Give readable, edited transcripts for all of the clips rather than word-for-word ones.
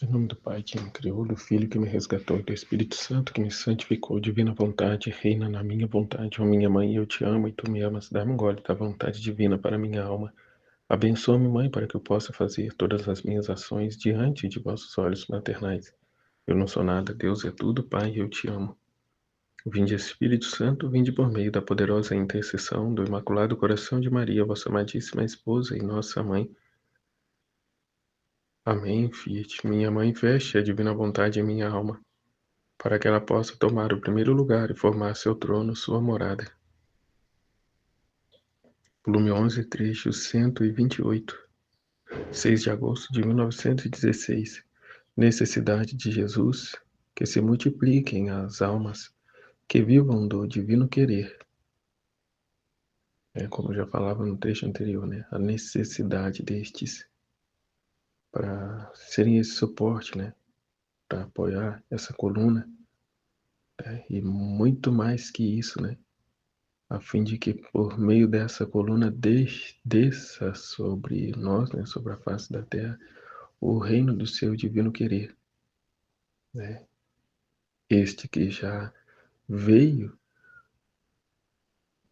Em nome do Pai que me criou, do Filho que me resgatou e do Espírito Santo que me santificou, divina vontade, reina na minha vontade. Ó minha mãe, eu te amo e tu me amas. Dá-me um gole da vontade divina para minha alma. Abençoa-me, mãe, para que eu possa fazer todas as minhas ações diante de vossos olhos maternais. Eu não sou nada, Deus é tudo, Pai, eu te amo. Vinde Espírito Santo, vinde por meio da poderosa intercessão do Imaculado Coração de Maria, vossa amadíssima esposa e nossa mãe. Amém, Fiat. Minha mãe veste a divina vontade em minha alma, para que ela possa tomar o primeiro lugar e formar seu trono, sua morada. Volume 11, trecho 128, 6 de agosto de 1916. Necessidade de Jesus, que se multipliquem as almas que vivam do divino querer. Como eu já falava no trecho anterior, né? A necessidade destes para serem esse suporte, né? Para apoiar essa coluna, né? E muito mais que isso, né? A fim de que por meio dessa coluna desça sobre nós, né? Sobre a face da terra, o reino do seu divino querer, né? Este que já veio,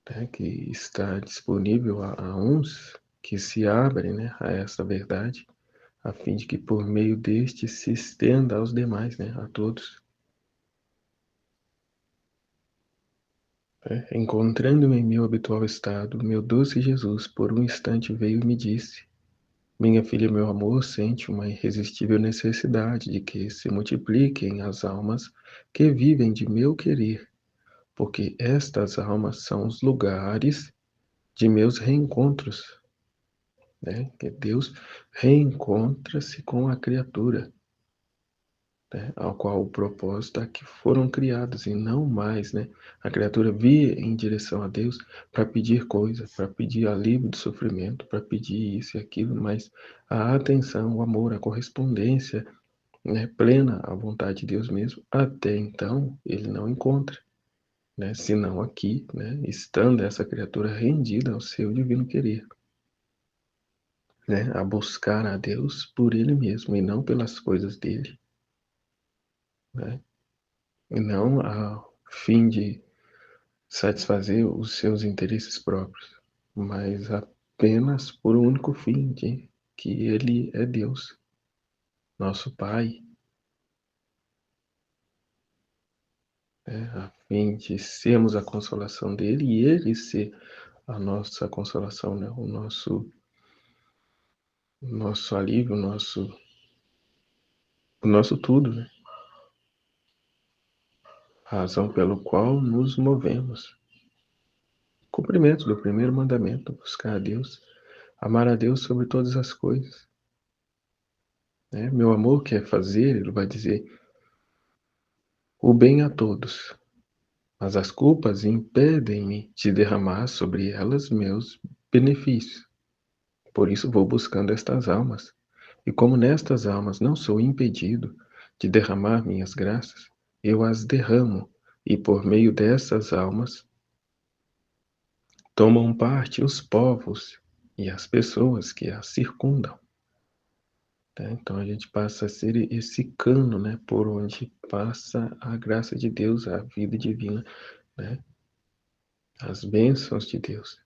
né? Que está disponível a uns que se abrem, né? A essa verdade, a fim de que por meio deste se estenda aos demais, né? A todos. Encontrando-me em meu habitual estado, meu doce Jesus por um instante veio e me disse: minha filha, meu amor, sente uma irresistível necessidade de que se multipliquem as almas que vivem de meu querer, porque estas almas são os lugares de meus reencontros, né? Que Deus reencontra-se com a criatura, né? Ao qual o propósito é que foram criados e não mais, né? A criatura via em direção a Deus para pedir coisas, para pedir alívio do sofrimento, para pedir isso e aquilo, mas a atenção, o amor, a correspondência, né, plena à vontade de Deus mesmo, até então ele não encontra, né? Senão aqui, né, estando essa criatura rendida ao seu divino querer, né, a buscar a Deus por ele mesmo e não pelas coisas dele, né? E não a fim de satisfazer os seus interesses próprios, mas apenas por um único fim, de que Ele é Deus, nosso Pai, né, a fim de sermos a consolação dele e Ele ser a nossa consolação, né, o nosso alívio, o nosso tudo, né, a razão pelo qual nos movemos. Cumprimento do primeiro mandamento, buscar a Deus, amar a Deus sobre todas as coisas. Né? Meu amor quer fazer, ele vai dizer, o bem a todos, mas as culpas impedem-me de derramar sobre elas meus benefícios. Por isso vou buscando estas almas. E como nestas almas não sou impedido de derramar minhas graças, eu as derramo, e por meio dessas almas tomam parte os povos e as pessoas que as circundam. Tá? Então a gente passa a ser esse cano, né, por onde passa a graça de Deus, a vida divina, né, as bênçãos de Deus.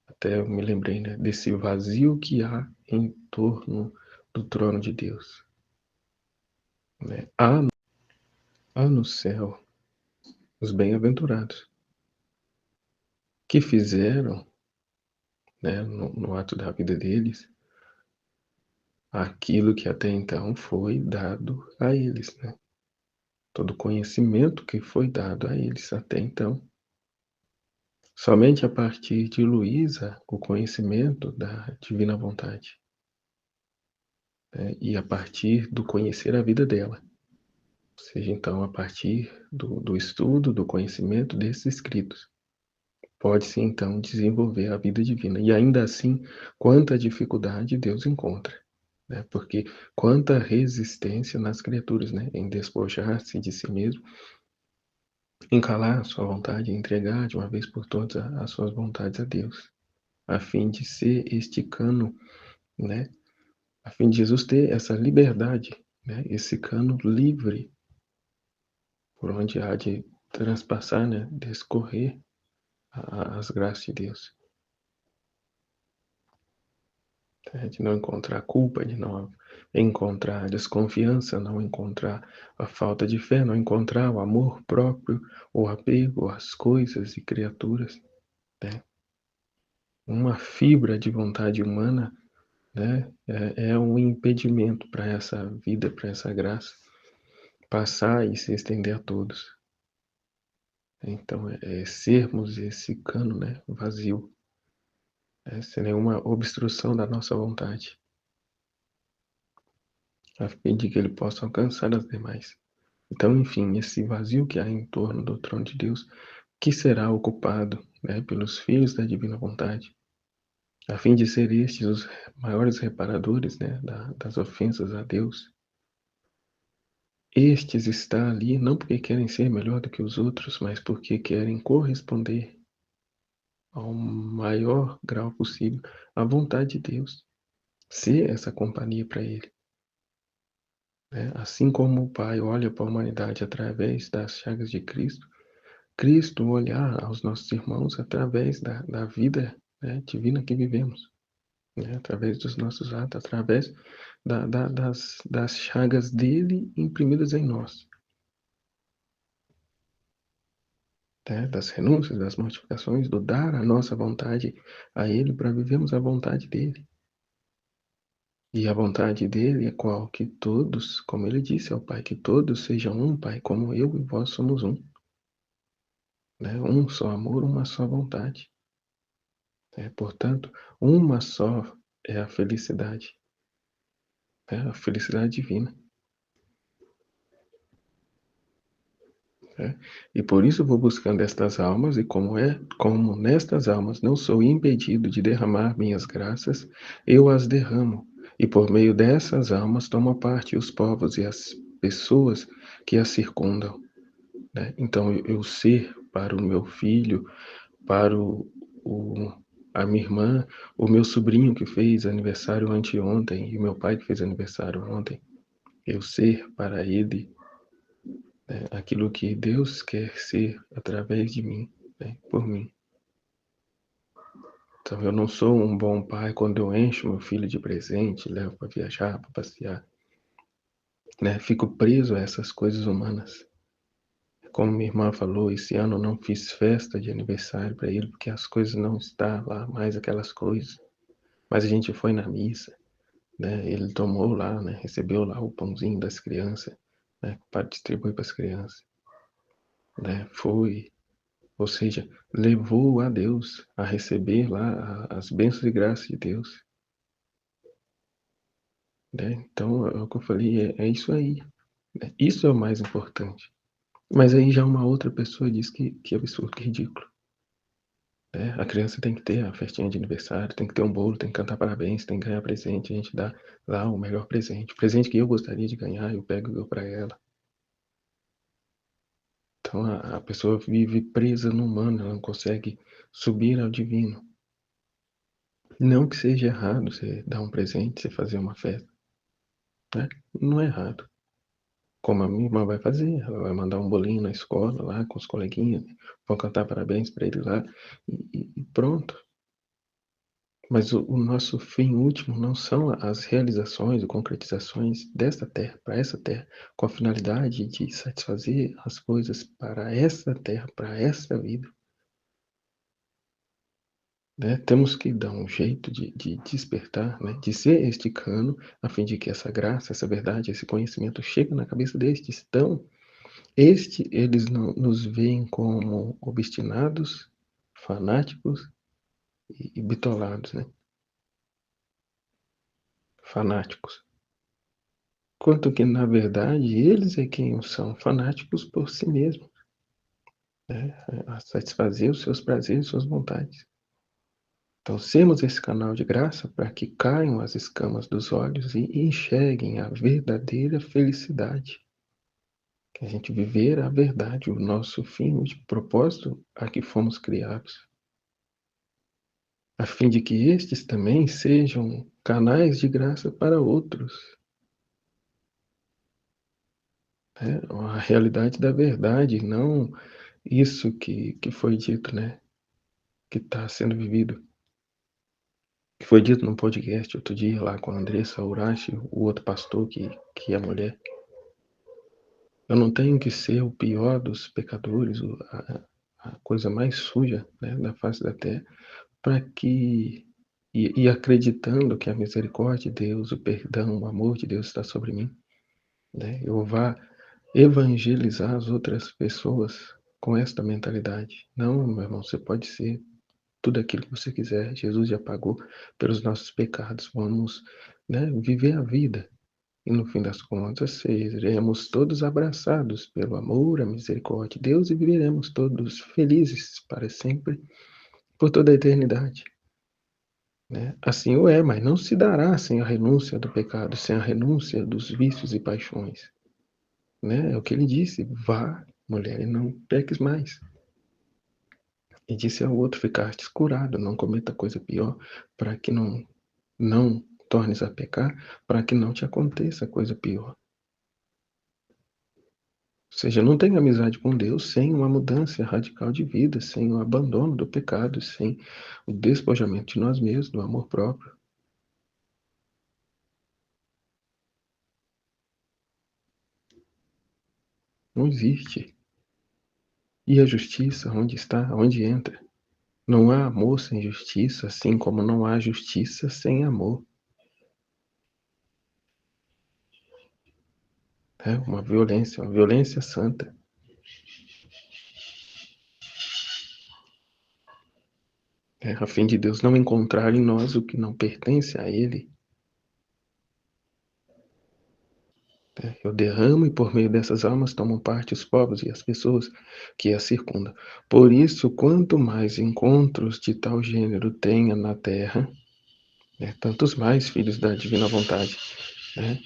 Até eu me lembrei, né, desse vazio que há em torno do trono de Deus. Né? Há no céu os bem-aventurados que fizeram, né, no ato da vida deles, aquilo que até então foi dado a eles, né? Todo o conhecimento que foi dado a eles até então. Somente a partir de Luísa, o conhecimento da divina vontade, né? E a partir do conhecer a vida dela. Ou seja, então, a partir do estudo, do conhecimento desses escritos, pode-se então desenvolver a vida divina. E ainda assim, quanta dificuldade Deus encontra. Né? Porque quanta resistência nas criaturas, né? Em despojar-se de si mesmo, em calar a sua vontade, entregar de uma vez por todas as suas vontades a Deus, a fim de ser este cano, né, a fim de Jesus ter essa liberdade, né, esse cano livre, por onde há de transpassar, né, descorrer as graças de Deus. De não encontrar culpa, de não encontrar desconfiança, não encontrar a falta de fé, não encontrar o amor próprio, o apego às coisas e criaturas, né? Uma fibra de vontade humana, né, é um impedimento para essa vida, para essa graça passar e se estender a todos. Então, sermos esse cano, né, vazio, sem nenhuma obstrução da nossa vontade, a fim de que ele possa alcançar as demais. Então, enfim, esse vazio que há em torno do trono de Deus, que será ocupado, né, pelos filhos da divina vontade, a fim de ser estes os maiores reparadores, né, das ofensas a Deus. Estes estão ali não porque querem ser melhor do que os outros, mas porque querem corresponder ao maior grau possível à vontade de Deus, ser essa companhia para Ele. Né? Assim como o Pai olha para a humanidade através das chagas de Cristo, Cristo olhar aos nossos irmãos através da vida, né, divina que vivemos, né, através dos nossos atos, através das chagas dele imprimidas em nós, né, das renúncias, das mortificações, do dar a nossa vontade a ele para vivermos a vontade dele. E a vontade dele é qual? Que todos, como ele disse ao Pai, que todos sejam um, Pai, como eu e vós somos um. Né? Um só amor, uma só vontade. Portanto, uma só é a felicidade. A felicidade divina. E por isso vou buscando estas almas, e como nestas almas não sou impedido de derramar minhas graças, eu as derramo. E por meio dessas almas tomo parte os povos e as pessoas que as circundam. Né? Então, eu ser para o meu filho, para a minha irmã, o meu sobrinho que fez aniversário anteontem, e o meu pai que fez aniversário ontem, eu ser para ele, né, aquilo que Deus quer ser através de mim, né, por mim. Então, eu não sou um bom pai quando eu encho meu filho de presente, levo para viajar, para passear. Né? Fico preso a essas coisas humanas. Como minha irmã falou, esse ano eu não fiz festa de aniversário para ele, porque as coisas não estão lá, mais aquelas coisas. Mas a gente foi na missa, né? Ele tomou lá, né? Recebeu lá o pãozinho das crianças, né? Para distribuir para as crianças. Né? Foi, ou seja, levou a Deus a receber lá as bênçãos e graças de Deus. Né? Então, é o que eu falei, é isso aí. Né? Isso é o mais importante. Mas aí já uma outra pessoa diz que é absurdo, que é ridículo. Né? A criança tem que ter a festinha de aniversário, tem que ter um bolo, tem que cantar parabéns, tem que ganhar presente, a gente dá lá o melhor presente. O presente que eu gostaria de ganhar, eu pego e dou para ela. Então a pessoa vive presa no humano, ela não consegue subir ao divino. Não que seja errado você dar um presente, você fazer uma festa. Né? Não é errado. Como a minha irmã vai fazer, ela vai mandar um bolinho na escola lá com os coleguinhas, vão cantar parabéns para ele lá e pronto. Mas o nosso fim último não são as realizações ou concretizações desta terra, para essa terra, com a finalidade de satisfazer as coisas para essa terra, para essa vida. Né? Temos que dar um jeito de despertar, né? De ser este cano, a fim de que essa graça, essa verdade, esse conhecimento chegue na cabeça destes. Então, eles não nos veem como obstinados, fanáticos e bitolados, né? Fanáticos. Quanto que, na verdade, eles é quem são fanáticos por si mesmos, né? A satisfazer os seus prazeres, suas vontades. Então, sermos esse canal de graça para que caiam as escamas dos olhos e enxerguem a verdadeira felicidade. Que a gente viver a verdade, o nosso fim, o propósito a que fomos criados. A fim de que estes também sejam canais de graça para outros. Né? A realidade da verdade, não isso que foi dito, né? Que está sendo vivido. Que foi dito num podcast outro dia lá com a Andressa Urashi, o outro pastor que é mulher. Eu não tenho que ser o pior dos pecadores, a coisa mais suja, né, da face da terra, para que e acreditando que a misericórdia de Deus, o perdão, o amor de Deus está sobre mim, né, eu vá evangelizar as outras pessoas com esta mentalidade. Não, meu irmão, você pode ser tudo aquilo que você quiser. Jesus já pagou pelos nossos pecados. Vamos, né, viver a vida. E no fim das contas, seremos todos abraçados pelo amor, a misericórdia de Deus e viveremos todos felizes para sempre, por toda a eternidade. Né? Assim o é, mas não se dará sem a renúncia do pecado, sem a renúncia dos vícios e paixões. Né? É o que ele disse: vá, mulher, e não peques mais. E disse ao outro: ficaste curado, não cometa coisa pior, para que não tornes a pecar, para que não te aconteça coisa pior. Ou seja, não tem amizade com Deus sem uma mudança radical de vida, sem o abandono do pecado, sem o despojamento de nós mesmos, do amor próprio. Não existe. E a justiça, onde está? Onde entra? Não há amor sem justiça, assim como não há justiça sem amor. É uma violência santa. A fim de Deus não encontrar em nós o que não pertence a Ele. Eu derramo e por meio dessas almas tomam parte os povos e as pessoas que a circundam. Por isso, quanto mais encontros de tal gênero tenha na terra, né, tantos mais filhos da divina vontade, né,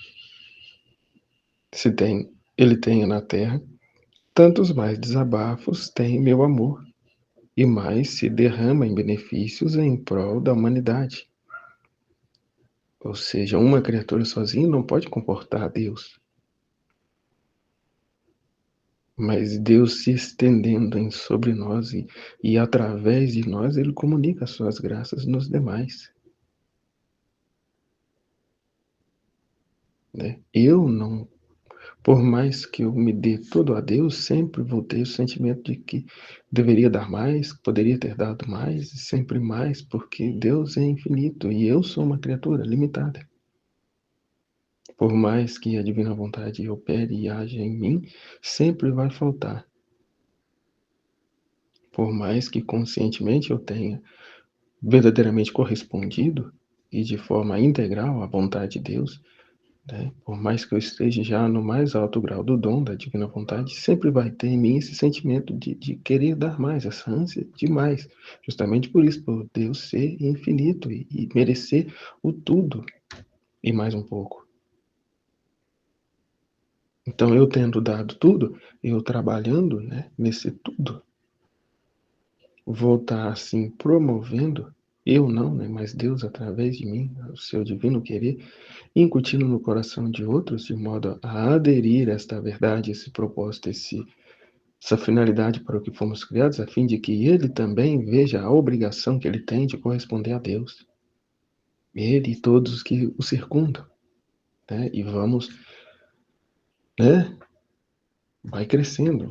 ele tenha na terra, tantos mais desabafos tem meu amor, e mais se derrama em benefícios em prol da humanidade. Ou seja, uma criatura sozinha não pode comportar a Deus. Mas Deus se estendendo sobre nós e através de nós, Ele comunica as suas graças nos demais. Né? Eu não, por mais que eu me dê todo a Deus, sempre vou ter o sentimento de que deveria dar mais, poderia ter dado mais, e sempre mais, porque Deus é infinito e eu sou uma criatura limitada. Por mais que a divina vontade opere e haja em mim, sempre vai faltar. Por mais que conscientemente eu tenha verdadeiramente correspondido e de forma integral à vontade de Deus, né? Por mais que eu esteja já no mais alto grau do dom da divina vontade, sempre vai ter em mim esse sentimento de querer dar mais, essa ânsia de mais. Justamente por isso, por Deus ser infinito e merecer o tudo e mais um pouco. Então, eu tendo dado tudo, eu trabalhando, né, nesse tudo, vou estar assim promovendo, eu não, né, mas Deus através de mim, o seu divino querer, incutindo no coração de outros de modo a aderir a esta verdade, esse propósito, essa finalidade para o que fomos criados, a fim de que ele também veja a obrigação que ele tem de corresponder a Deus. Ele e todos os que o circundam. Né? E vamos, né? Vai crescendo,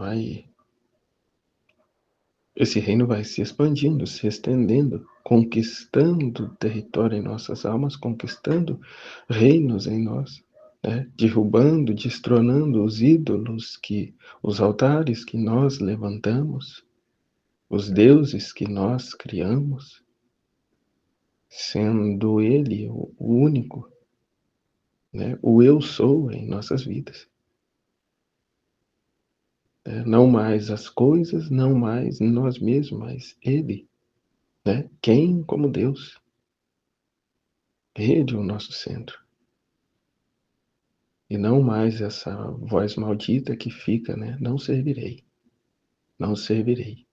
esse reino vai se expandindo, se estendendo, conquistando território em nossas almas, conquistando reinos em nós, né? Derrubando, destronando os ídolos os altares que nós levantamos, os deuses que nós criamos, sendo Ele o único, né? O eu sou em nossas vidas. Não mais as coisas, não mais nós mesmos, mas Ele, né? Quem como Deus? Ele é o nosso centro. E não mais essa voz maldita que fica, né? Não servirei. Não servirei.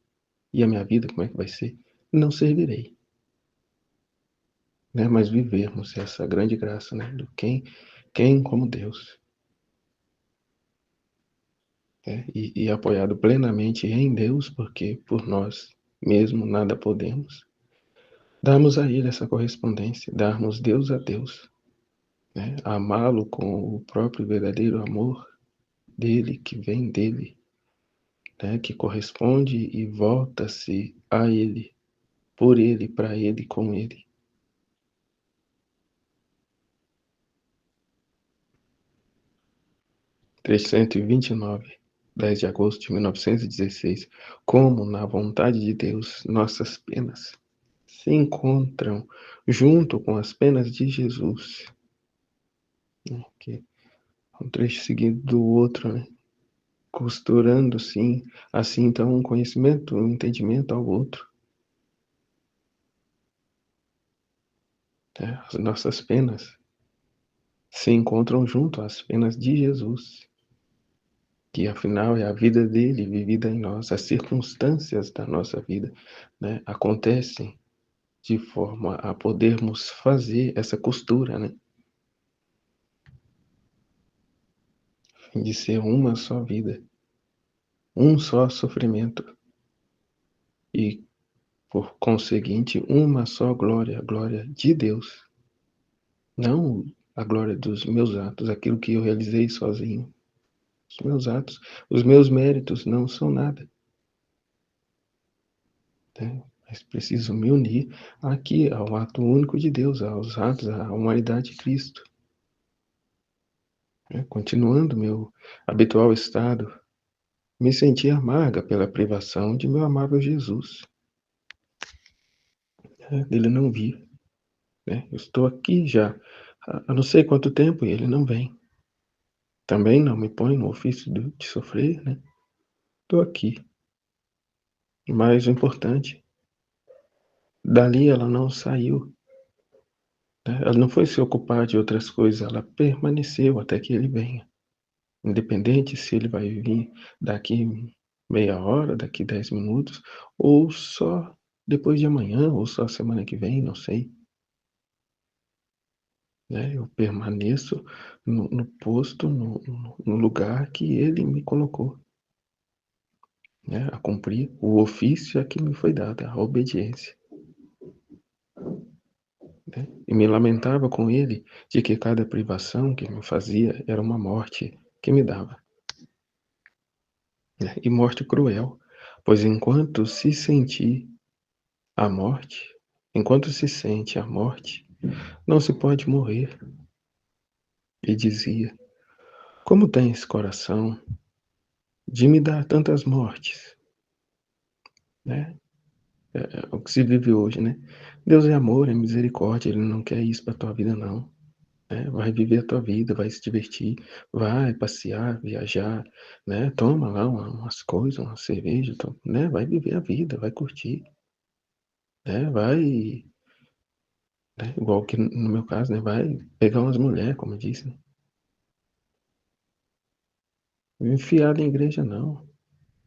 E a minha vida, como é que vai ser? Não servirei. né, mas vivermos essa grande graça, né, do quem como Deus, né, e apoiado plenamente em Deus, porque por nós mesmo nada podemos, darmos a Ele essa correspondência, darmos Deus a Deus, né, amá-lo com o próprio verdadeiro amor dele, que vem dele, né, que corresponde e volta-se a Ele, por Ele, para Ele, com Ele. 329, 10 de agosto de 1916. Como, na vontade de Deus, nossas penas se encontram junto com as penas de Jesus. Okay. Um trecho seguido do outro, né? Costurando, sim, assim, então, um conhecimento, um entendimento ao outro. Né? As nossas penas se encontram junto às penas de Jesus, que afinal é a vida dele vivida em nós. As circunstâncias da nossa vida, né, acontecem de forma a podermos fazer essa costura, né, de ser uma só vida, um só sofrimento e, por conseguinte, uma só glória, a glória de Deus, não a glória dos meus atos, aquilo que eu realizei sozinho. Os meus atos, os meus méritos não são nada, né? Mas preciso me unir aqui ao ato único de Deus, aos atos, à humanidade de Cristo, né? Continuando meu habitual estado, me senti amarga pela privação de meu amável Jesus, né? Dele não vir, né? Eu estou aqui já há não sei quanto tempo e ele não vem. Também não me põe no ofício de sofrer, né? Estou aqui. Mas o importante, dali ela não saiu, né? Ela não foi se ocupar de outras coisas, ela permaneceu até que ele venha. Independente se ele vai vir daqui meia hora, daqui 10 minutos, ou só depois de amanhã, ou só semana que vem, não sei. Né? Eu permaneço no posto, no lugar que ele me colocou, né? A cumprir o ofício a que me foi dado, a obediência. Né? E me lamentava com ele de que cada privação que me fazia era uma morte que me dava. Né? E morte cruel, pois enquanto se sentir a morte, enquanto se sente a morte, não se pode morrer. E dizia: como tens coração de me dar tantas mortes? Né? É o que se vive hoje, né? Deus é amor, é misericórdia, Ele não quer isso para tua vida, não. Né? Vai viver a tua vida, vai se divertir, vai passear, viajar, né? Toma lá umas coisas, uma cerveja, né? Vai viver a vida, vai curtir, né? Vai, né? Igual que no meu caso, né? Vai pegar umas mulheres, como eu disse, né? Enfiar na igreja, não.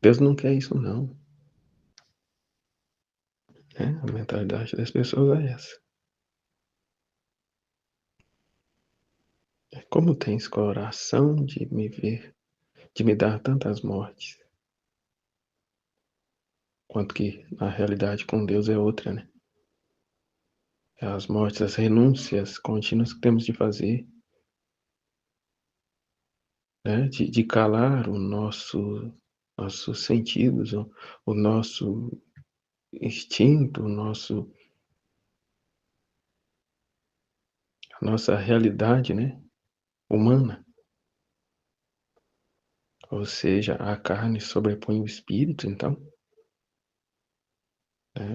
Deus não quer isso, não. Né? A mentalidade das pessoas é essa. Como tens coração de me ver, de me dar tantas mortes, quanto que na realidade com Deus é outra, né? As mortes, as renúncias contínuas que temos de fazer, né? De calar o nossos sentidos, o nosso instinto, a nossa realidade, né? Humana. Ou seja, a carne sobrepõe o espírito, então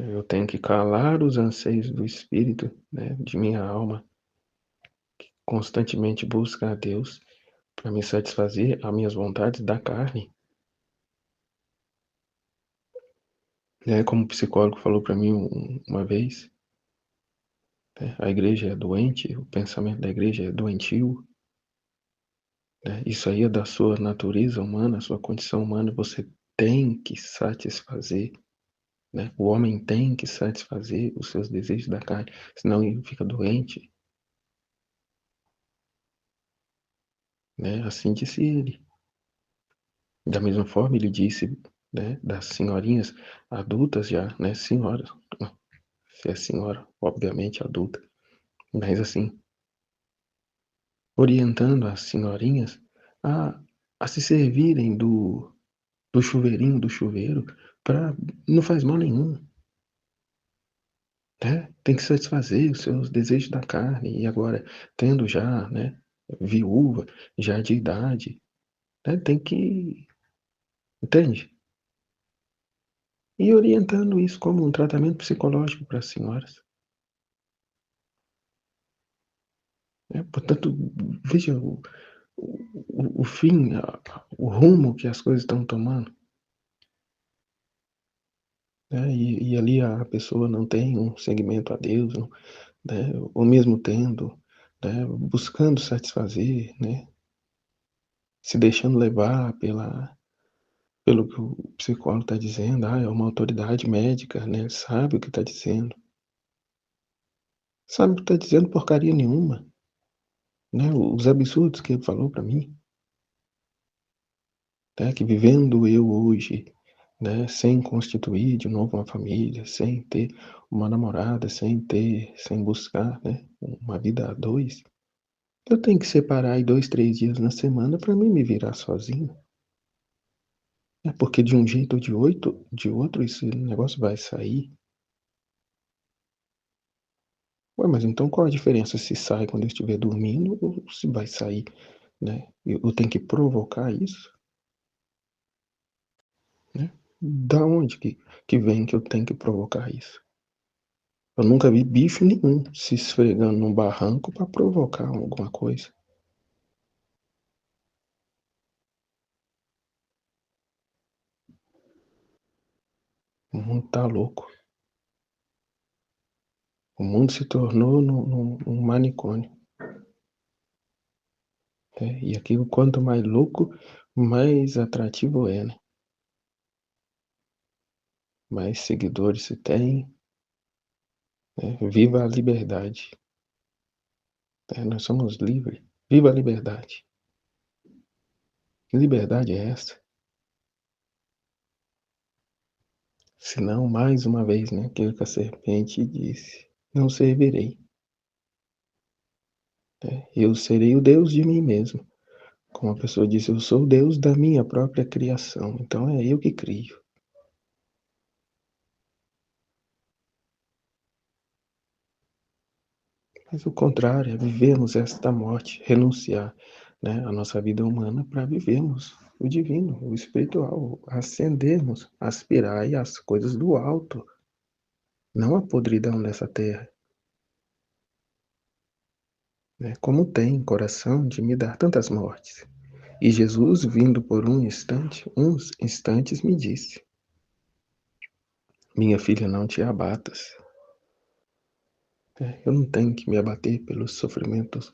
eu tenho que calar os anseios do espírito, né? De minha alma, que constantemente busca a Deus para me satisfazer as minhas vontades da carne. Né? Como o psicólogo falou para mim uma vez, né? A igreja é doente, o pensamento da igreja é doentio. Né? Isso aí é da sua natureza humana, sua condição humana, você tem que satisfazer. né? O homem tem que satisfazer os seus desejos da carne, senão ele fica doente, né? Assim disse ele. Da mesma forma, ele disse, né, das senhorinhas adultas já, né, senhoras, se é senhora, obviamente adulta, mas assim, orientando as senhorinhas a, a se servirem do chuveirinho, do chuveiro, para não faz mal nenhum, né? Tem que satisfazer os seus desejos da carne, e agora, tendo já, né, viúva, já de idade, né, tem que, entende? E orientando isso como um tratamento psicológico para as senhoras. Portanto, veja o fim, o rumo que as coisas estão tomando. Né? E ali a pessoa não tem um segmento a Deus, não, né? Ou mesmo tendo, né? Buscando satisfazer, né? Se deixando levar pelo que o psicólogo está dizendo, é uma autoridade médica, né? Sabe o que está dizendo. Sabe o que está dizendo porcaria nenhuma. Né? Os absurdos que ele falou para mim. Né? Que vivendo eu hoje, né? Sem constituir de novo uma família, sem ter uma namorada, sem buscar, né? Uma vida a dois, eu tenho que separar aí 2, 3 dias na semana para mim me virar sozinho. É porque de um jeito ou de outro esse negócio vai sair. Ué, mas então qual a diferença se sai quando eu estiver dormindo ou se vai sair, né? Eu tenho que provocar isso, né? Da onde que vem que eu tenho que provocar isso? Eu nunca vi bicho nenhum se esfregando num barranco para provocar alguma coisa. O mundo tá louco. O mundo se tornou num manicômio. Né? E aquilo, quanto mais louco, mais atrativo é, né? Mais seguidores se tem. Né? Viva a liberdade. Nós somos livres. Viva a liberdade. Que liberdade é essa? Se não, mais uma vez, né? Aquilo que a serpente disse: não servirei. Eu serei o Deus de mim mesmo. Como a pessoa disse, eu sou o Deus da minha própria criação. Então é eu que crio. Mas o contrário é vivermos esta morte, renunciar, né, a nossa vida humana para vivermos o divino, o espiritual, ascendermos, aspirar às coisas do alto, não a podridão dessa terra. Né? Como tem coração de me dar tantas mortes? E Jesus, vindo por um instante, uns instantes, me disse: minha filha, não te abatas. Eu não tenho que me abater pelos sofrimentos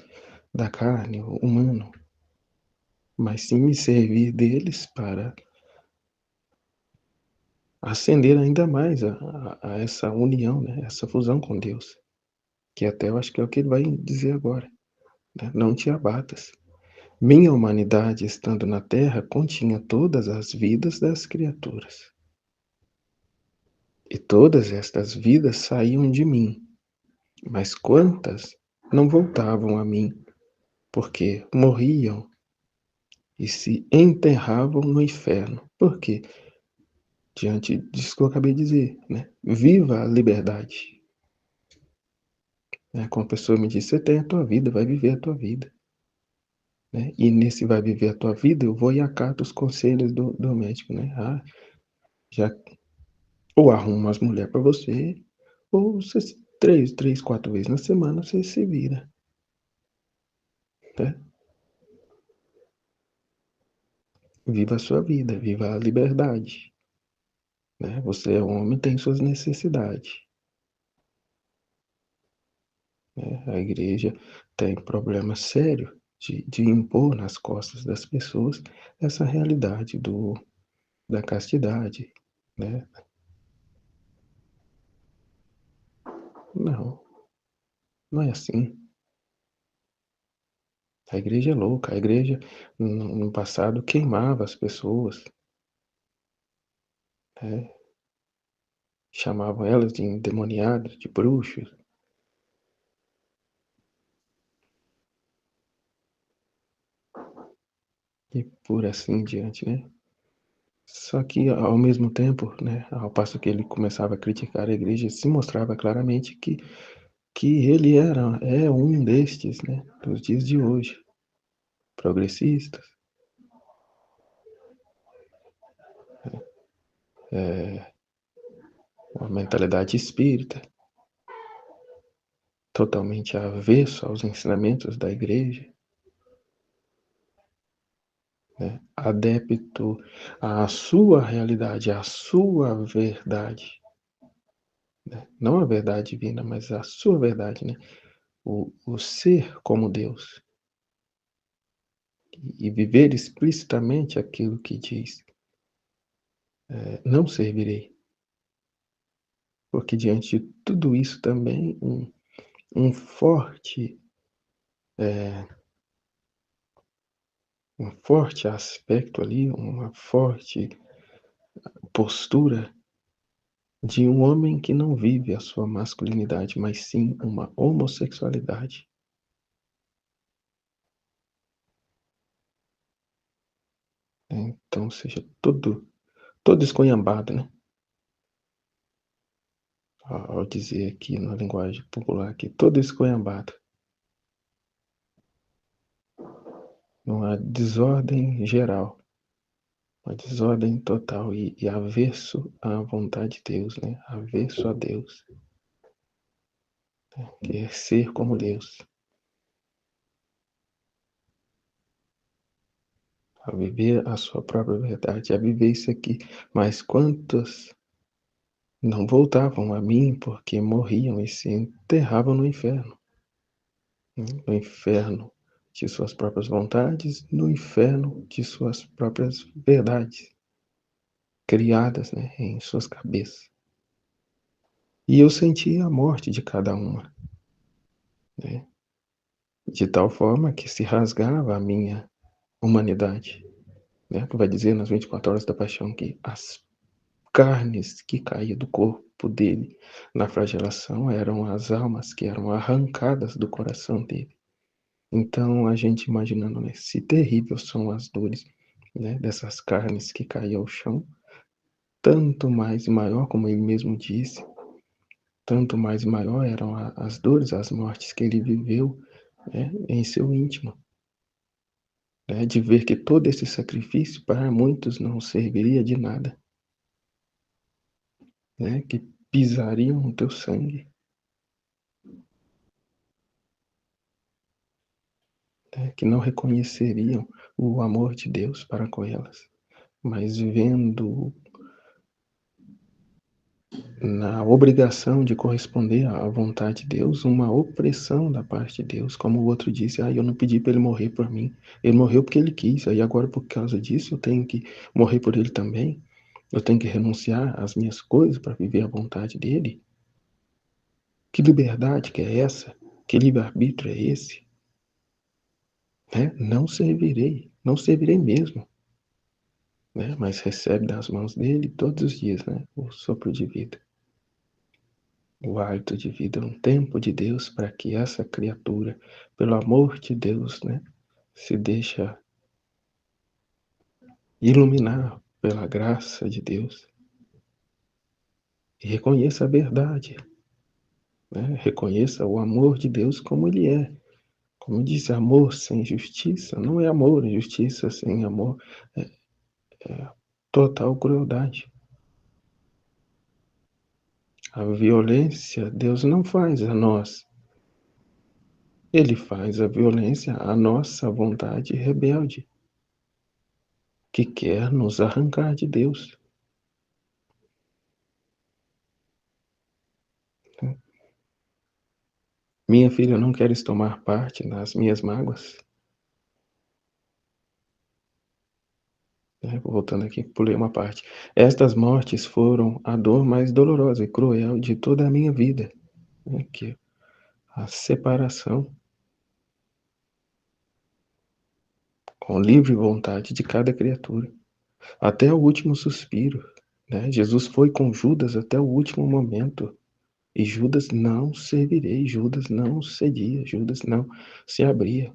da carne, humano, mas sim me servir deles para acender ainda mais a essa união, né? Essa fusão com Deus, que até eu acho que é o que ele vai dizer agora, né? Não te abatas. Minha humanidade, estando na terra, continha todas as vidas das criaturas. E todas estas vidas saíam de mim, mas quantas não voltavam a mim, porque morriam e se enterravam no inferno. Por quê? Diante disso que eu acabei de dizer, né? Viva a liberdade. Né? Como a pessoa me disse, você tem a tua vida, vai viver a tua vida. Né? E nesse vai viver a tua vida, eu vou e acato os conselhos do médico. Né? Já, ou arruma umas mulheres para você, ou você, três, 4 vezes na semana você se vira. Né? Viva a sua vida, viva a liberdade. Né? Você é homem, tem suas necessidades. Né? A igreja tem problema sério de impor nas costas das pessoas essa realidade da castidade, né? Não, não é assim. A igreja é louca, a igreja no passado queimava as pessoas, né, chamavam elas de endemoniadas, de bruxos, e por assim em diante, né. Só que ao mesmo tempo, né, ao passo que ele começava a criticar a igreja, se mostrava claramente que ele é um destes, né, dos dias de hoje, progressistas, uma mentalidade espírita, totalmente avesso aos ensinamentos da igreja, né, adepto à sua realidade, à sua verdade, né, não a verdade divina, mas a sua verdade, né, o ser como Deus, e viver explicitamente aquilo que diz, não servirei, porque diante de tudo isso também um forte, eh, um forte aspecto ali, uma forte postura de um homem que não vive a sua masculinidade, mas sim uma homossexualidade, né. Então, ou seja, todo esculhambado, né, ao dizer aqui na linguagem popular que todo esculhambado, uma desordem geral, uma desordem total e avesso à vontade de Deus, né, avesso a Deus, quer ser como Deus, a viver a sua própria verdade, a viver isso aqui. Mas quantos não voltavam a mim porque morriam e se enterravam no inferno, né, no inferno de suas próprias vontades, no inferno de suas próprias verdades, criadas, né, em suas cabeças. E eu sentia a morte de cada uma, né, de tal forma que se rasgava a minha humanidade, né, que vai dizer nas 24 horas da paixão que as carnes que caíam do corpo dele na flagelação eram as almas que eram arrancadas do coração dele. Então a gente imaginando, né, se terríveis são as dores, né, dessas carnes que caem ao chão, tanto mais maior, como ele mesmo disse, tanto mais maior eram as dores, as mortes que ele viveu, né, em seu íntimo, né, de ver que todo esse sacrifício para muitos não serviria de nada, né, que pisariam o teu sangue, né, que não reconheceriam o amor de Deus para com elas, mas vendo na obrigação de corresponder à vontade de Deus, uma opressão da parte de Deus, como o outro disse: "Ah, eu não pedi para ele morrer por mim, ele morreu porque ele quis, aí agora por causa disso eu tenho que morrer por ele também, eu tenho que renunciar às minhas coisas para viver a vontade dele". Que liberdade que é essa? Que livre-arbítrio é esse? Né? Não servirei, não servirei mesmo, né? Mas recebe das mãos dele todos os dias, né, o sopro de vida. O hálito de vida, um tempo de Deus para que essa criatura, pelo amor de Deus, né, se deixa iluminar pela graça de Deus e reconheça a verdade, né, reconheça o amor de Deus como ele é. Como disse, amor sem justiça não é amor, justiça sem amor é total crueldade. A violência Deus não faz a nós, ele faz a violência à nossa vontade rebelde, que quer nos arrancar de Deus. Minha filha, não queres tomar parte nas minhas mágoas? Voltando aqui, pulei uma parte. Estas mortes foram a dor mais dolorosa e cruel de toda a minha vida. que a separação com livre vontade de cada criatura, até o último suspiro, né? Jesus foi com Judas até o último momento, e Judas não servirei, Judas não cedia, Judas não se abria.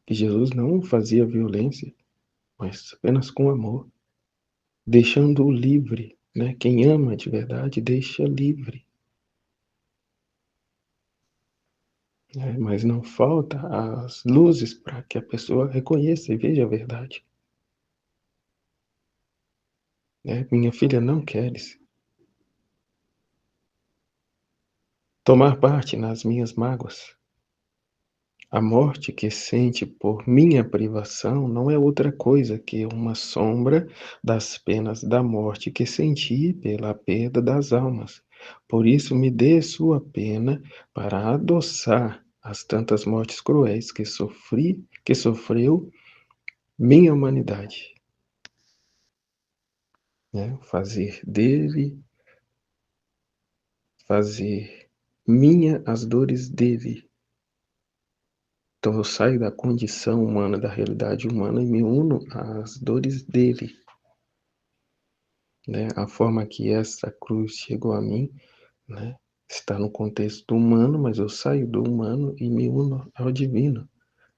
E Jesus não fazia violência, mas apenas com amor, deixando-o livre, né? Quem ama de verdade deixa livre. Né? Mas não falta as luzes para que a pessoa reconheça e veja a verdade. Né? Minha filha, não queres tomar parte nas minhas mágoas? A morte que sente por minha privação não é outra coisa que uma sombra das penas da morte que senti pela perda das almas. Por isso me dê sua pena para adoçar as tantas mortes cruéis que sofreu minha humanidade. Né? Fazer minha as dores dele. Então eu saio da condição humana, da realidade humana e me uno às dores dele. Né? A forma que essa cruz chegou a mim, né? Está no contexto humano, mas eu saio do humano e me uno ao divino,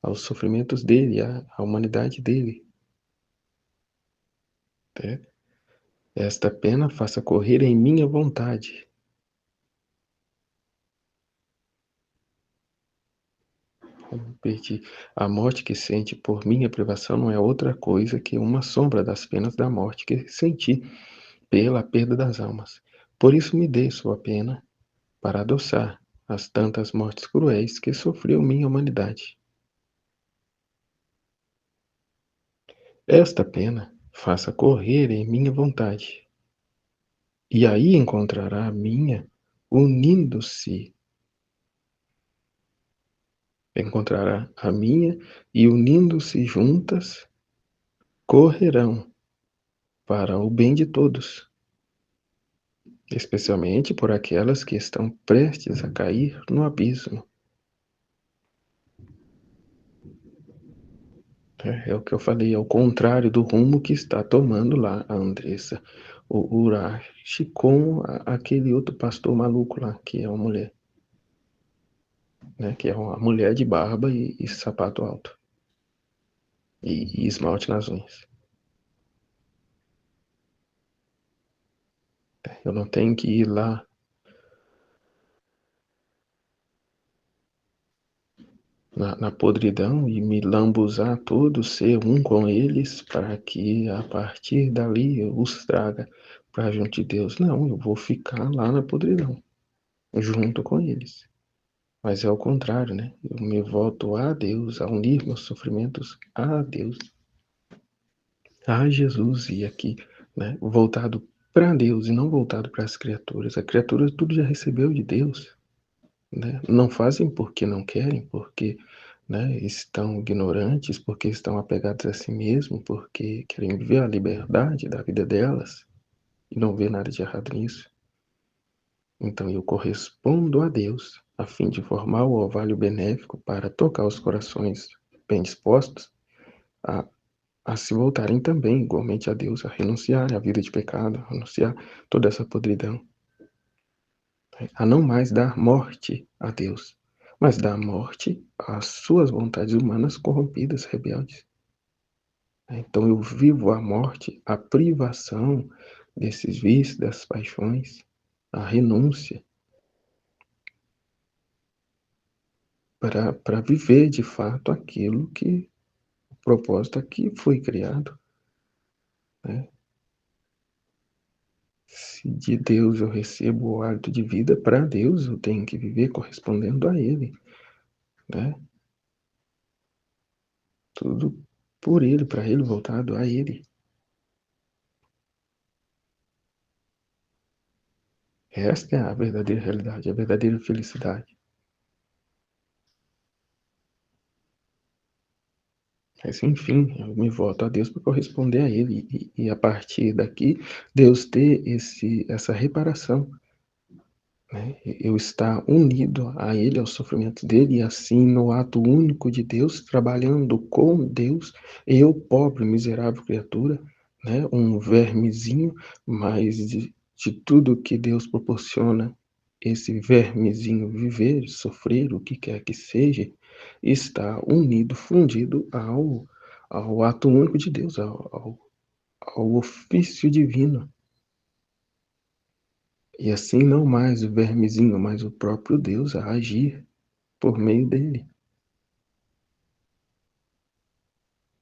aos sofrimentos dele, à humanidade dele. Né? Esta pena faça correr em minha vontade. Repetir. A morte que sente por minha privação não é outra coisa que uma sombra das penas da morte que senti pela perda das almas. Por isso me dê sua pena para adoçar as tantas mortes cruéis que sofreu minha humanidade. Esta pena faça correr em minha vontade, e aí encontrará a minha, unindo-se, encontrará a minha, e unindo-se juntas, correrão para o bem de todos, especialmente por aquelas que estão prestes a cair no abismo. É o que eu falei, ao contrário do rumo que está tomando lá a Andressa, o Urashi, com aquele outro pastor maluco lá, que é uma mulher, né, que é uma mulher de barba e sapato alto, e esmalte nas unhas. Eu não tenho que ir lá na podridão e me lambuzar todo, ser um com eles, para que a partir dali eu os traga para junto de Deus. Não, eu vou ficar lá na podridão, junto com eles. Mas é o contrário, né? Eu me volto a Deus, a unir meus sofrimentos a Deus, a Jesus, e aqui, né? Voltado para Deus e não voltado para as criaturas. A criatura tudo já recebeu de Deus, né? Não fazem porque não querem, porque, né, estão ignorantes, porque estão apegados a si mesmo, porque querem viver a liberdade da vida delas e não vê nada de errado nisso. Então eu correspondo a Deus, a fim de formar o orvalho benéfico para tocar os corações bem dispostos a, a se voltarem também igualmente a Deus, a renunciar à vida de pecado, a renunciar toda essa podridão, a não mais dar morte a Deus, mas dar morte às suas vontades humanas corrompidas, rebeldes. Então eu vivo a morte, a privação desses vícios, das paixões, a renúncia, para viver de fato aquilo que o propósito aqui foi criado. Né? Se de Deus eu recebo o hálito de vida, para Deus eu tenho que viver correspondendo a Ele. Né? Tudo por Ele, para Ele, voltado a Ele. Esta é a verdadeira realidade, a verdadeira felicidade. Mas, enfim, eu me volto a Deus para corresponder a Ele. E a partir daqui, Deus ter essa reparação. né, eu estar unido a Ele, ao sofrimento dele, e assim no ato único de Deus, trabalhando com Deus, eu, pobre, miserável criatura, né, um vermezinho, mas de tudo que Deus proporciona esse vermezinho viver, sofrer, o que quer que seja, está unido, fundido ao ato único de Deus, ao ofício divino. E assim não mais o vermezinho, mas o próprio Deus a agir por meio dele.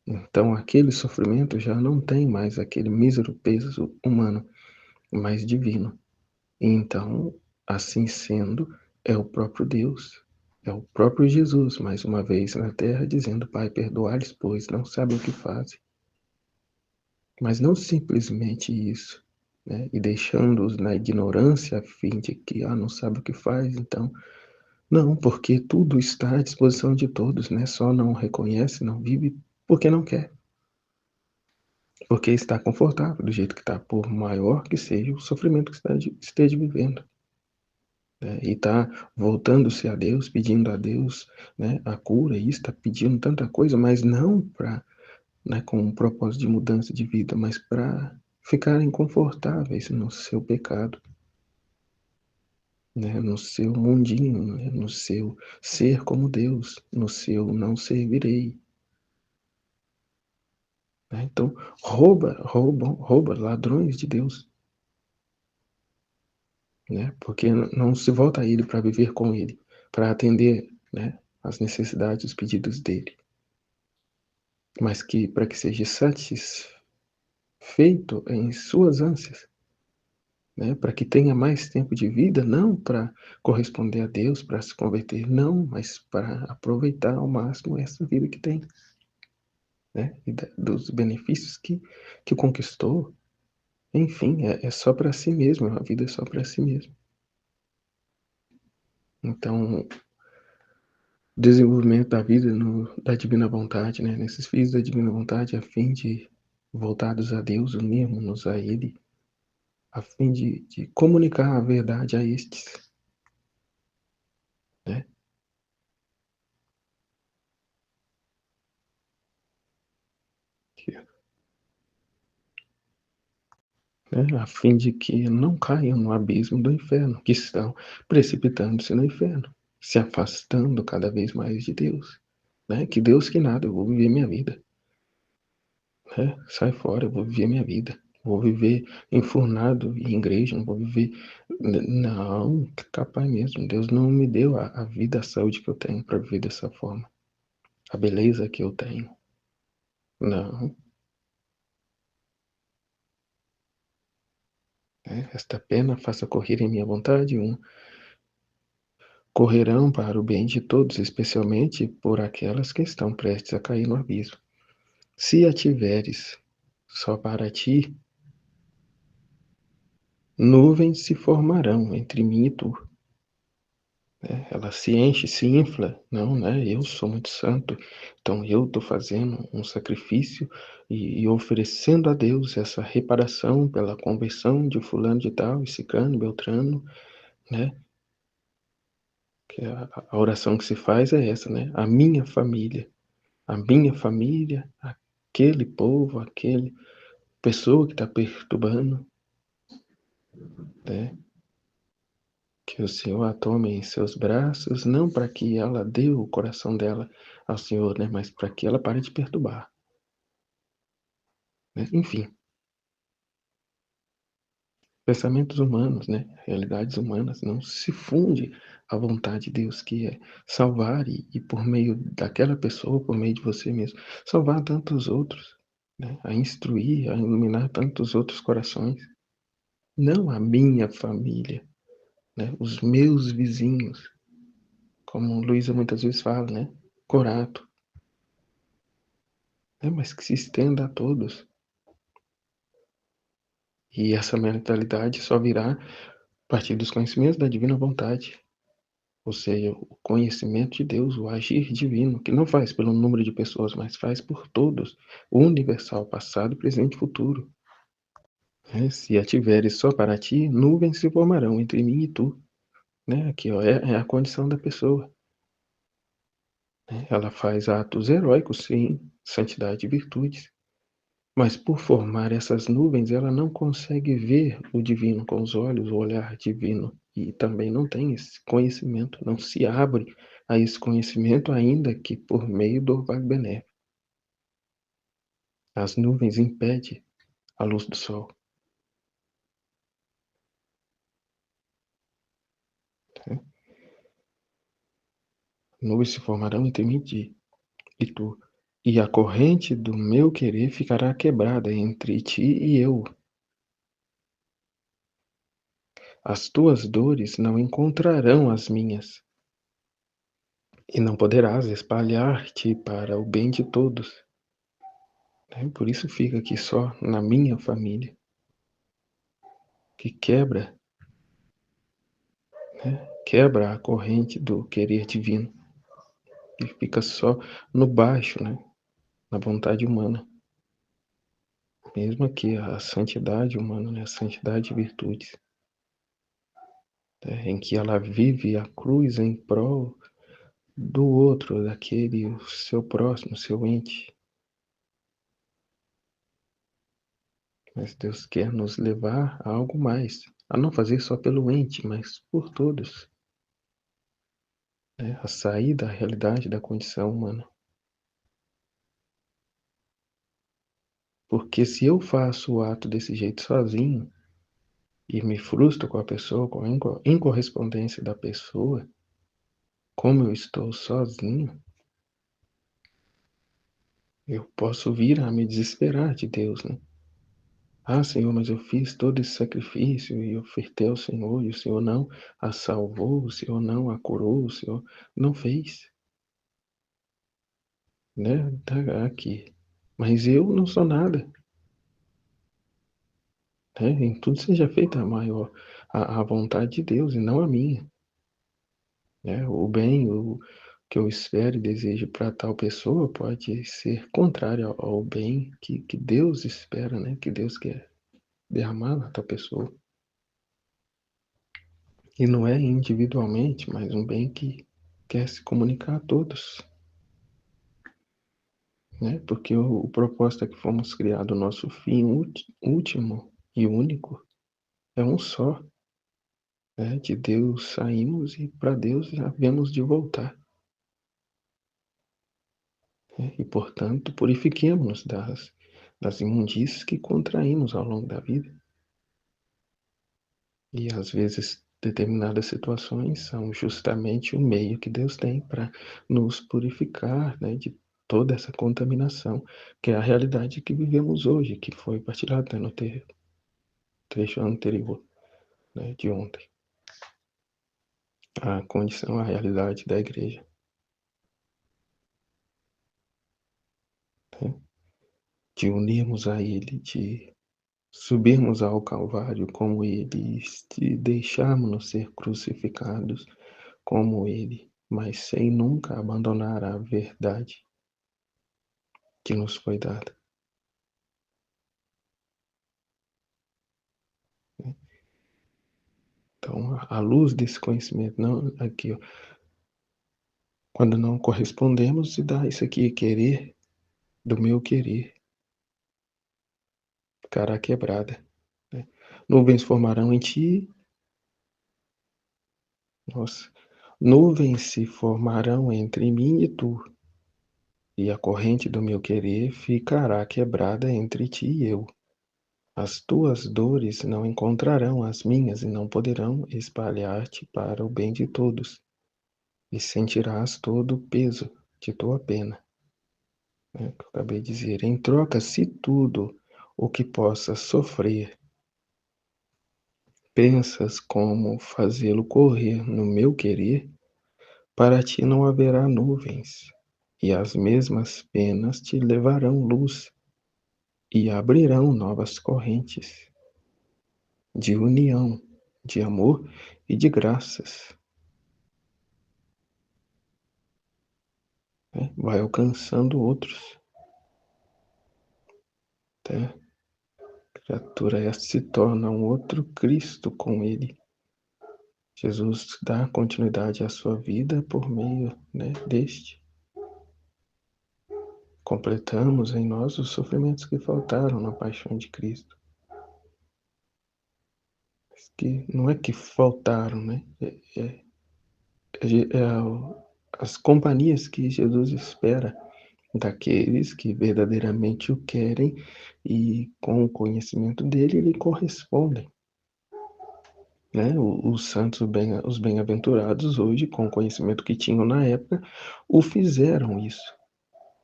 Então aquele sofrimento já não tem mais aquele mísero peso humano, mas divino. E então, assim sendo, é o próprio Deus, é o próprio Jesus, mais uma vez na terra, dizendo: Pai, perdoa-lhes, pois não sabem o que fazem. Mas não simplesmente isso, né? E deixando-os na ignorância a fim de que não sabe o que faz, então não, porque tudo está à disposição de todos, né, só não reconhece, não vive, porque não quer. Porque está confortável do jeito que está, por maior que seja o sofrimento que esteja vivendo, né, e está voltando-se a Deus, pedindo a Deus, né, a cura, e está pedindo tanta coisa, mas não para, né, com um propósito de mudança de vida, mas para ficarem confortáveis no seu pecado, né, no seu mundinho, né, no seu ser como Deus, no seu não servirei. Né? Então, rouba ladrões de Deus, né? Porque não se volta a Ele para viver com Ele, para atender, né, as necessidades, os pedidos dele, mas que para que seja satisfeito em suas ânsias, né? Para que tenha mais tempo de vida, não para corresponder a Deus, para se converter, não, mas para aproveitar ao máximo essa vida que tem, né? E dos benefícios que conquistou. Enfim, é só para si mesmo, a vida é só para si mesmo. Então, desenvolvimento da vida da divina vontade, né? Nesses filhos da divina vontade, a fim de, voltados a Deus, unirmos-nos a Ele, a fim de comunicar a verdade a estes, né? Que, né? A fim de que não caiam no abismo do inferno, que estão precipitando-se no inferno, se afastando cada vez mais de Deus, né? Que Deus que nada, eu vou viver minha vida. Sai fora, eu vou viver minha vida. Vou viver enfurnado em igreja, não vou viver. Não, capaz mesmo. Deus não me deu a vida, a saúde que eu tenho para viver dessa forma. A beleza que eu tenho. Não. Esta pena faça correr em minha vontade correrão para o bem de todos, especialmente por aquelas que estão prestes a cair no abismo. Se a tiveres só para ti, nuvens se formarão entre mim e tu. Ela se enche, se infla. Não, né? Eu sou muito santo, então eu estou fazendo um sacrifício e oferecendo a Deus essa reparação pela conversão de fulano de tal, e ciclano, beltrano, né? Que a oração que se faz é essa, né? A minha família, aquele povo, aquele pessoa que está perturbando, né? Que o Senhor a tome em seus braços, não para que ela dê o coração dela ao Senhor, né? Mas para que ela pare de perturbar. Né? Enfim, pensamentos humanos, né? Realidades humanas, não se funde à vontade de Deus, que é salvar e por meio daquela pessoa, por meio de você mesmo, salvar tantos outros, né? A instruir, a iluminar tantos outros corações. Não a minha família, né? Os meus vizinhos, como Luísa muitas vezes fala, né? Corato, né? Mas que se estenda a todos. E essa mentalidade só virá a partir dos conhecimentos da divina vontade, ou seja, o conhecimento de Deus, o agir divino, que não faz pelo número de pessoas, mas faz por todos, o universal, passado, presente e futuro. Se a tiveres só para ti, nuvens se formarão entre mim e tu. né? Aqui, ó, é a condição da pessoa, né? Ela faz atos heróicos, sim, santidade e virtudes, mas por formar essas nuvens, ela não consegue ver o divino com os olhos, o olhar divino, e também não tem esse conhecimento, não se abre a esse conhecimento, ainda que por meio do orvalho benéfico. As nuvens impedem a luz do sol. Tá? Nuvens se formarão entre mim e tu, e a corrente do meu querer ficará quebrada entre ti e eu. As tuas dores não encontrarão as minhas, e não poderás espalhar-te para o bem de todos. Né? Por isso fica aqui só na minha família, que quebra, né? Quebra a corrente do querer divino, e fica só no baixo, né? Na vontade humana. Mesmo aqui a santidade humana, né? A santidade e virtudes, né? Em que ela vive a cruz em prol do outro, daquele, o seu próximo, seu ente. Mas Deus quer nos levar a algo mais, a não fazer só pelo ente, mas por todos, né? A sair da realidade da condição humana. Porque se eu faço o ato desse jeito sozinho e me frustro com a pessoa, com a incorrespondência da pessoa, como eu estou sozinho, eu posso vir a me desesperar de Deus, né? Ah, Senhor, mas eu fiz todo esse sacrifício e ofertei ao Senhor, e o Senhor não a salvou, o Senhor não a curou, o Senhor não fez, né? Tá aqui. Mas eu não sou nada, né? Em tudo seja feita a vontade de Deus e não a minha, né? O bem, o que eu espero e desejo para tal pessoa pode ser contrário ao bem que Deus espera, né? Que Deus quer derramar na tal pessoa. E não é individualmente, mas um bem que quer se comunicar a todos, né? Porque o propósito é que fomos criados, o nosso fim último e único é um só, né? De Deus saímos e para Deus já havemos de voltar, né? E, portanto, purifiquemos-nos das imundícies que contraímos ao longo da vida. E, às vezes, determinadas situações são justamente o meio que Deus tem para nos purificar, né, de toda essa contaminação, que é a realidade que vivemos hoje, que foi partilhada no trecho anterior, né, de ontem. A condição, a realidade da igreja, né, de unirmos a Ele, de subirmos ao Calvário como Ele, de deixarmos ser crucificados como Ele, mas sem nunca abandonar a verdade que nos foi dada. Então, à luz desse conhecimento, não aqui, ó, quando não correspondemos, se dá isso aqui, querer do meu querer, ficará quebrada, né? Nuvens formarão em ti, nossa, nuvens se formarão entre mim e tu, e a corrente do meu querer ficará quebrada entre ti e eu. As tuas dores não encontrarão as minhas e não poderão espalhar-te para o bem de todos, e sentirás todo o peso de tua pena, né, que eu acabei de dizer. Em troca, se tudo o que possas sofrer pensas como fazê-lo correr no meu querer, para ti não haverá nuvens, e as mesmas penas te levarão luz e abrirão novas correntes de união, de amor e de graças, né? Vai alcançando outros, tá? A criatura essa se torna um outro Cristo com ele, Jesus dá continuidade à sua vida por meio, deste. Completamos em nós os sofrimentos que faltaram na paixão de Cristo. Que não é que faltaram, as companhias que Jesus espera daqueles que verdadeiramente o querem e com o conhecimento dele, lhe correspondem. Os santos, os bem-aventurados hoje, com o conhecimento que tinham na época, o fizeram isso.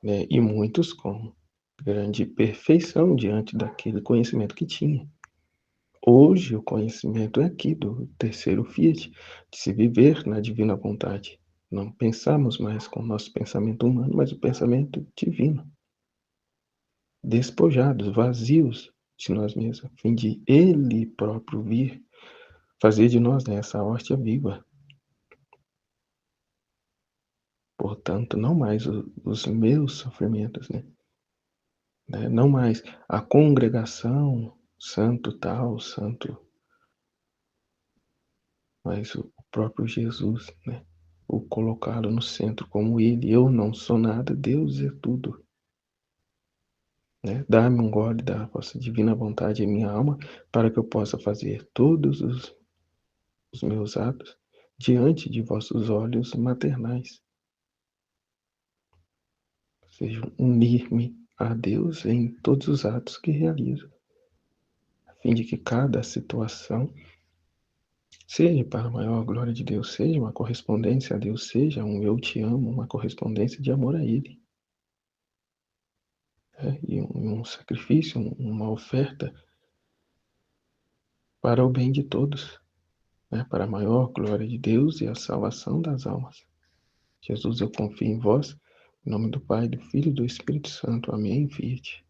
E muitos com grande perfeição diante daquele conhecimento que tinha. Hoje o conhecimento é aqui do terceiro Fiat, de se viver na divina vontade. Não pensamos mais com o nosso pensamento humano, mas o pensamento divino. Despojados, vazios de nós mesmos, a fim de Ele próprio vir fazer de nós essa hóstia viva. Portanto, não mais os meus sofrimentos, não mais a congregação, santo tal, santo, mas o próprio Jesus, o colocá-lo no centro como ele. Eu não sou nada, Deus é tudo. Dá-me um gole da vossa divina vontade em minha alma, para que eu possa fazer todos os meus atos diante de vossos olhos maternais. Ou seja, unir-me a Deus em todos os atos que realizo, a fim de que cada situação seja para a maior glória de Deus, seja uma correspondência a Deus, seja um eu te amo, uma correspondência de amor a Ele. E um sacrifício, uma oferta para o bem de todos, para a maior glória de Deus e a salvação das almas. Jesus, eu confio em vós, em nome do Pai, do Filho e do Espírito Santo. Amém. Fiat.